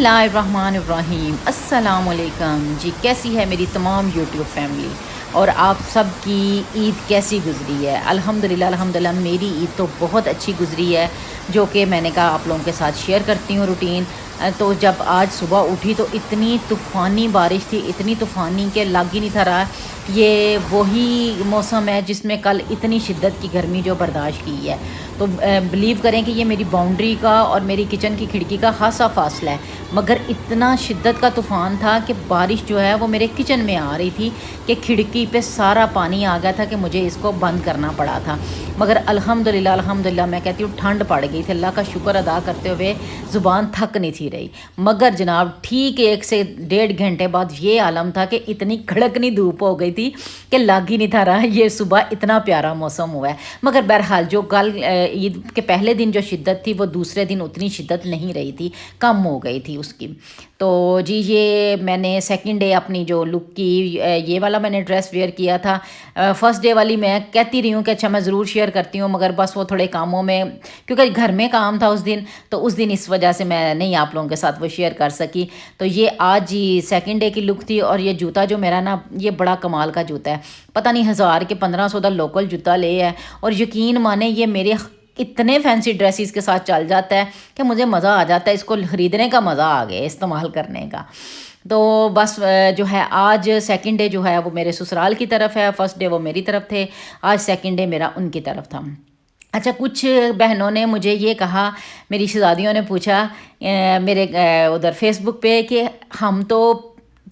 बिस्मिल्लाहिर्रहमानिर्रहीम। अस्सलाम वालेकुम जी। कैसी है मेरी तमाम यूट्यूब फैमिली और आप सब की ईद कैसी गुज़री है? अल्हम्दुलिल्लाह मेरी ईद तो बहुत अच्छी गुज़री है, जो कि मैंने कहा आप लोगों के साथ शेयर करती हूँ रूटीन। तो जब आज सुबह उठी तो इतनी तूफ़ानी बारिश थी, इतनी तूफ़ानी कि लग ही नहीं था रहा ये वही मौसम है जिसमें कल इतनी शिद्दत की गर्मी जो बर्दाश्त की है। तो बिलीव करें कि ये मेरी बाउंड्री का और मेरी किचन की खिड़की का खासा फासला है, मगर इतना शिद्दत का तूफ़ान था कि बारिश जो है वो मेरे किचन में आ रही थी कि खिड़की पे सारा पानी आ गया था कि मुझे इसको बंद करना पड़ा था। मगर अल्हम्दुलिल्लाह मैं कहती हूँ ठंड पड़ गई थी। अल्लाह का शुक्र अदा करते हुए ज़ुबान थक नहीं थी रही। मगर जनाब ठीक 1 से 1.5 घंटे बाद ये आलम था कि इतनी कड़कनी धूप हो गई थी कि लग ही नहीं था रहा ये सुबह इतना प्यारा मौसम हुआ है। मगर बहरहाल जो कल ईद के पहले दिन जो शिद्दत थी वो दूसरे दिन उतनी शिद्दत नहीं रही थी, कम हो गई थी उसकी। तो जी ये मैंने सेकंड डे अपनी जो लुक की ये वाला मैंने ड्रेस वेयर किया था। फर्स्ट डे वाली मैं कहती रही हूँ कि अच्छा मैं ज़रूर शेयर करती हूँ, मगर बस वो थोड़े कामों में, क्योंकि घर में काम था उस दिन, तो उस दिन इस वजह से मैं नहीं आप लोगों के साथ वो शेयर कर सकी। तो ये आज ही सेकंड डे की लुक थी। और ये जूता जो मेरा ना, ये बड़ा कमाल का जूता है, पता नहीं 1000 के 1500 का लोकल जूता ले है। और यकीन माने ये मेरे इतने फैंसी ड्रेसेस के साथ चल जाता है कि मुझे मज़ा आ जाता है, इसको ख़रीदने का मज़ा आ गया, इस्तेमाल करने का। तो बस जो है आज सेकंड डे जो है वो मेरे ससुराल की तरफ है, फर्स्ट डे वो मेरी तरफ थे, आज सेकंड डे मेरा उनकी तरफ था। अच्छा, कुछ बहनों ने मुझे ये कहा, मेरी शहज़ादियों ने पूछा मेरे उधर फेसबुक पे कि हम तो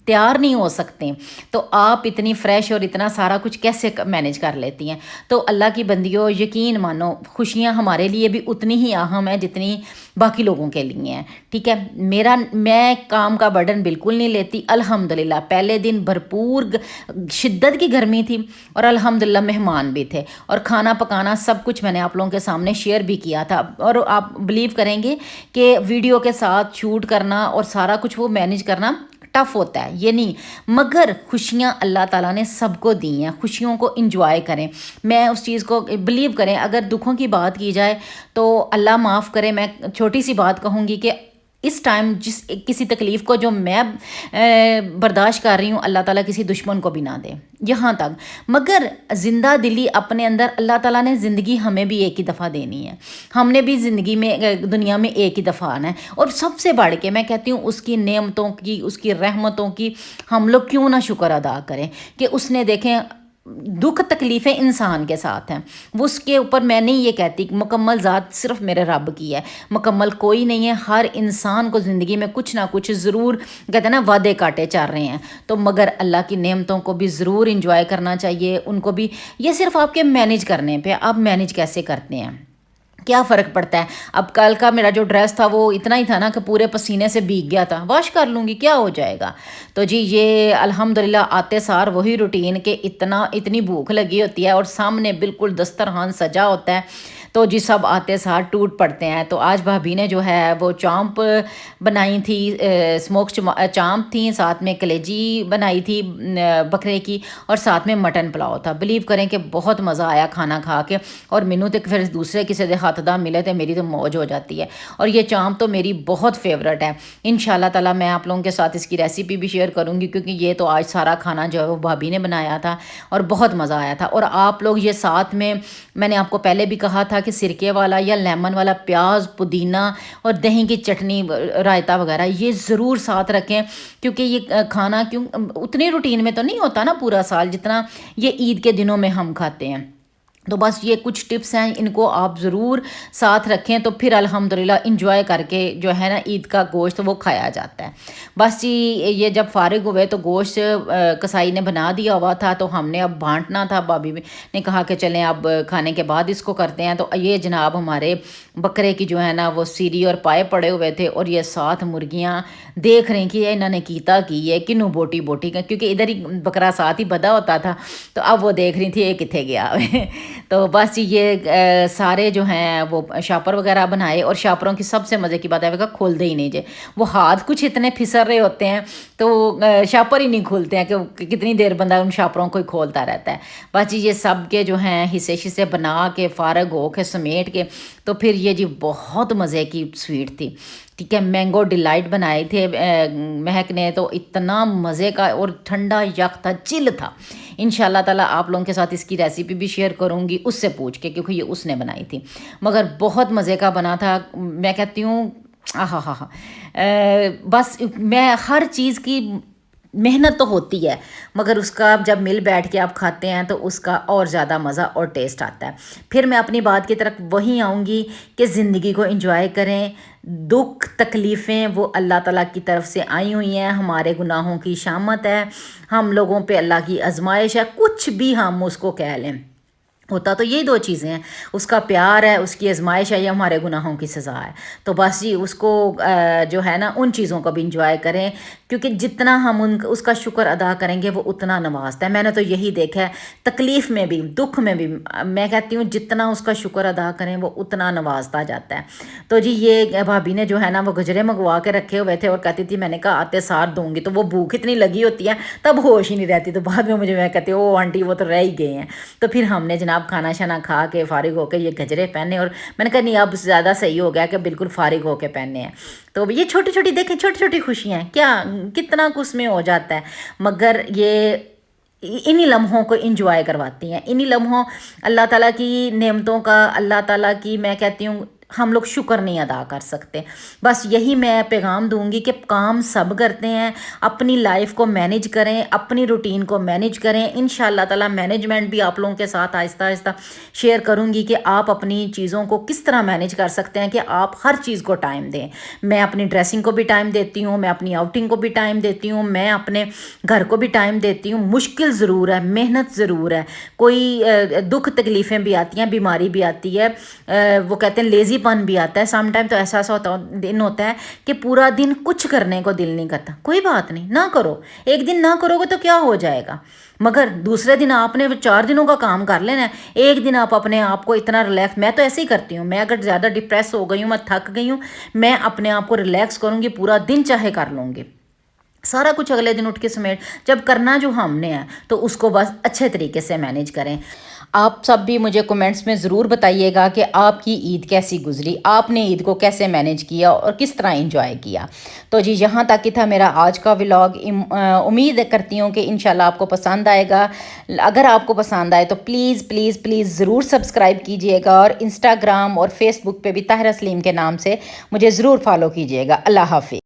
तैयार नहीं हो सकते, तो आप इतनी फ़्रेश और इतना सारा कुछ कैसे मैनेज कर लेती हैं? तो अल्लाह की बंदियों, यकीन मानो खुशियाँ हमारे लिए भी उतनी ही अहम है जितनी बाकी लोगों के लिए हैं, ठीक है? मैं काम का बर्डन बिल्कुल नहीं लेती। अल्हम्दुलिल्लाह पहले दिन भरपूर शिद्दत की गर्मी थी और अल्हम्दुलिल्लाह मेहमान भी थे, और खाना पकाना सब कुछ मैंने आप लोगों के सामने शेयर भी किया था। और आप बिलीव करेंगे कि वीडियो के साथ शूट करना और सारा कुछ वो मैनेज करना टफ़ होता है, ये नहीं, मगर खुशियाँ अल्लाह ताला ने सबको दी हैं, खुशियों को इंजॉय करें। मैं उस चीज़ को बिलीव करें, अगर दुखों की बात की जाए तो अल्लाह माफ़ करे, मैं छोटी सी बात कहूँगी कि इस टाइम किसी तकलीफ़ को जो मैं बर्दाश्त कर रही हूँ, अल्लाह ताला किसी दुश्मन को भी ना दे, यहाँ तक। मगर ज़िंदा दिली अपने अंदर अल्लाह ताला ने ज़िंदगी हमें भी एक ही दफ़ा देनी है, हमने भी ज़िंदगी में दुनिया में एक ही दफ़ा आना है। और सबसे बढ़ के मैं कहती हूँ उसकी नेमतों की, उसकी रहमतों की हम लोग क्यों ना शुक्र अदा करें कि उसने देखें दुख तकलीफ़ें इंसान के साथ हैं, वो उसके ऊपर मैं नहीं ये कहती कि मुकम्मल ज़ात सिर्फ मेरे रब की है, मुकम्मल कोई नहीं है। हर इंसान को ज़िंदगी में कुछ ना कुछ ज़रूर, कहते हैं ना, वादे काटे चल रहे हैं, तो मगर अल्लाह की नेमतों को भी ज़रूर इंजॉय करना चाहिए, उनको भी। ये सिर्फ आपके मैनेज करने पे, आप मैनेज कैसे करते हैं, क्या फ़र्क पड़ता है। अब कल का मेरा जो ड्रेस था वो इतना ही था ना कि पूरे पसीने से भीग गया था, वॉश कर लूँगी क्या हो जाएगा। तो जी ये अल्हम्दुलिल्लाह आते सार वही रूटीन के इतनी भूख लगी होती है और सामने बिल्कुल दस्तरखान सजा होता है, तो जी सब आते सार टूट पड़ते हैं। तो आज भाभी ने जो है वो चांप बनाई थी, स्मोक चांप थी, साथ में कलेजी बनाई थी बकरे की, और साथ में मटन पुलाव था। बिलीव करें कि बहुत मज़ा आया खाना खा के, और मैनू तो फिर दूसरे किसी के हाथ दा मिले तो मेरी तो मौज हो जाती है। और ये चांप तो मेरी बहुत फेवरेट है। इंशाल्लाह ताला मैं आप लोगों के साथ इसकी रेसिपी भी शेयर करूँगी, क्योंकि ये तो आज सारा खाना जो है वो भाभी ने बनाया था और बहुत मज़ा आया था। और आप लोग ये साथ में, मैंने आपको पहले भी कहा था कि सिरके वाला या लेमन वाला प्याज, पुदीना और दही की चटनी, रायता वगैरह ये ज़रूर साथ रखें, क्योंकि ये खाना उतनी रूटीन में तो नहीं होता ना पूरा साल जितना ये ईद के दिनों में हम खाते हैं। तो बस ये कुछ टिप्स हैं, इनको आप ज़रूर साथ रखें, तो फिर अल्हम्दुलिल्लाह इंजॉय करके जो है ना ईद का गोश्त वो खाया जाता है। बस जी ये जब फ़ारिग हुए तो गोश्त कसाई ने बना दिया हुआ था, तो हमने अब बांटना था। भाभी ने कहा कि चलें अब खाने के बाद इसको करते हैं। तो ये जनाब हमारे बकरे की जो है ना वो सीरी और पाए पड़े हुए थे, और ये 7 मुर्गियाँ देख रही कि इन्होंने कीता की है किनू बोटी बोटी का, क्योंकि इधर ही बकरा साथ ही बधा होता था, तो अब वो देख रही थी ये कितने गया। तो बस ये सारे जो हैं वो शापर वगैरह बनाए, और शापरों की सबसे मज़े की बात है कि खोलते ही नहीं जे, वो हाथ कुछ इतने फिसल रहे होते हैं तो शापर ही नहीं खुलते हैं कि कितनी देर बंदा उन शापरों को ही खोलता रहता है। बस जी ये सब के जो हैं हिस्से हिस्से बना के फ़ारग हो के समेट के, तो फिर ये जी बहुत मज़े की स्वीट थी। ٹھیک ہے، مینگو ڈیلائٹ بنائے تھے مہک نے، تو اتنا مزے کا اور ٹھنڈا یک تھا، چل تھا۔ ان شاء اللہ تعالیٰ آپ لوگوں کے ساتھ اس کی ریسیپی بھی شیئر کروں گی اس سے پوچھ کے، کیونکہ یہ اس نے بنائی تھی، مگر بہت مزے کا بنا تھا۔ میں کہتی ہوں ہاں ہاں ہاں، بس میں ہر چیز کی محنت تو ہوتی ہے، مگر اس کا جب مل بیٹھ کے آپ کھاتے ہیں تو اس کا اور زیادہ مزہ اور ٹیسٹ آتا ہے۔ پھر میں اپنی بات کی طرف وہیں آؤں گی کہ زندگی کو انجوائے کریں، دکھ تکلیفیں وہ اللہ تعالیٰ کی طرف سے آئی ہوئی ہیں، ہمارے گناہوں کی شامت ہے، ہم لوگوں پہ اللہ کی آزمائش ہے، کچھ بھی ہم اس کو کہہ لیں، ہوتا تو یہی دو چیزیں ہیں، اس کا پیار ہے، اس کی آزمائش ہے، یا ہمارے گناہوں کی سزا ہے۔ تو بس جی اس کو جو ہے نا ان چیزوں کو بھی انجوائے کریں، کیونکہ جتنا ہم اس کا شکر ادا کریں گے وہ اتنا نوازتا ہے۔ میں نے تو یہی دیکھا ہے، تکلیف میں بھی دکھ میں بھی، میں کہتی ہوں جتنا اس کا شکر ادا کریں وہ اتنا نوازتا جاتا ہے۔ تو جی یہ بھابھی نے جو ہے نا وہ گجرے منگوا کے رکھے ہوئے تھے اور کہتی تھی میں نے کہا آتے سار دوں گی، تو وہ بھوک اتنی لگی ہوتی ہے تب ہوش ہی نہیں رہتی، تو بعد میں میں کہتی ہوں او آنٹی وہ تو رہ ہی گئے ہیں۔ تو پھر ہم نے جناب کھانا شانا کھا کے فارغ ہو کے یہ گجرے پہنے، اور میں نے کہا نہیں اب زیادہ صحیح ہو گیا کہ بالکل فارغ ہو کے پہنے ہیں۔ تو یہ چھوٹی چھوٹی دیکھیں، چھوٹی چھوٹی خوشیاں ہیں، کیا کتنا کچھ میں ہو جاتا ہے، مگر یہ انہی لمحوں کو انجوائے کرواتی ہیں، انہی لمحوں اللہ تعالیٰ کی نعمتوں کا، اللہ تعالیٰ کی میں کہتی ہوں ہم لوگ شکر نہیں ادا کر سکتے۔ بس یہی میں پیغام دوں گی کہ کام سب کرتے ہیں، اپنی لائف کو مینیج کریں، اپنی روٹین کو مینیج کریں، انشاءاللہ تعالیٰ مینجمنٹ بھی آپ لوگوں کے ساتھ آہستہ آہستہ شیئر کروں گی کہ آپ اپنی چیزوں کو کس طرح مینیج کر سکتے ہیں کہ آپ ہر چیز کو ٹائم دیں۔ میں اپنی ڈریسنگ کو بھی ٹائم دیتی ہوں، میں اپنی آؤٹنگ کو بھی ٹائم دیتی ہوں، میں اپنے گھر کو بھی ٹائم دیتی ہوں۔ مشکل ضرور ہے، محنت ضرور ہے، کوئی دکھ تکلیفیں بھی آتی ہیں، بیماری بھی آتی ہے، وہ کہتے ہیں لیزی پن بھی آتا ہے سم ٹائم، تو ایسا دن ہوتا ہے کہ پورا دن کچھ کرنے کو دل نہیں کرتا۔ کوئی بات نہیں، نہ کرو، ایک دن نہ کرو گے تو کیا ہو جائے گا، مگر دوسرے دن آپ نے 4 دنوں کا کام کر لینا ہے۔ ایک دن آپ اپنے آپ کو اتنا ریلیکس، میں تو ایسے ہی کرتی ہوں، میں اگر زیادہ ڈپریس ہو گئی ہوں، میں تھک گئی ہوں، میں اپنے آپ کو ریلیکس کروں گی، پورا دن چاہے کر لوں گی، سارا کچھ اگلے دن اٹھ کے سمیٹ جب کرنا جو ہم نے ہے تو اس کو بس اچھے طریقے سے مینیج کریں۔ آپ سب بھی مجھے کومنٹس میں ضرور بتائیے گا کہ آپ کی عید کیسی گزری، آپ نے عید کو کیسے مینیج کیا اور کس طرح انجوائے کیا۔ تو جی یہاں تک ہی تھا میرا آج کا ولاگ، امید کرتی ہوں کہ انشاءاللہ آپ کو پسند آئے گا۔ اگر آپ کو پسند آئے تو پلیز پلیز پلیز ضرور سبسکرائب کیجئے گا، اور انسٹاگرام اور فیس بک پہ بھی طاہرہ سلیم کے نام سے مجھے ضرور فالو کیجئے گا۔ اللہ حافظ۔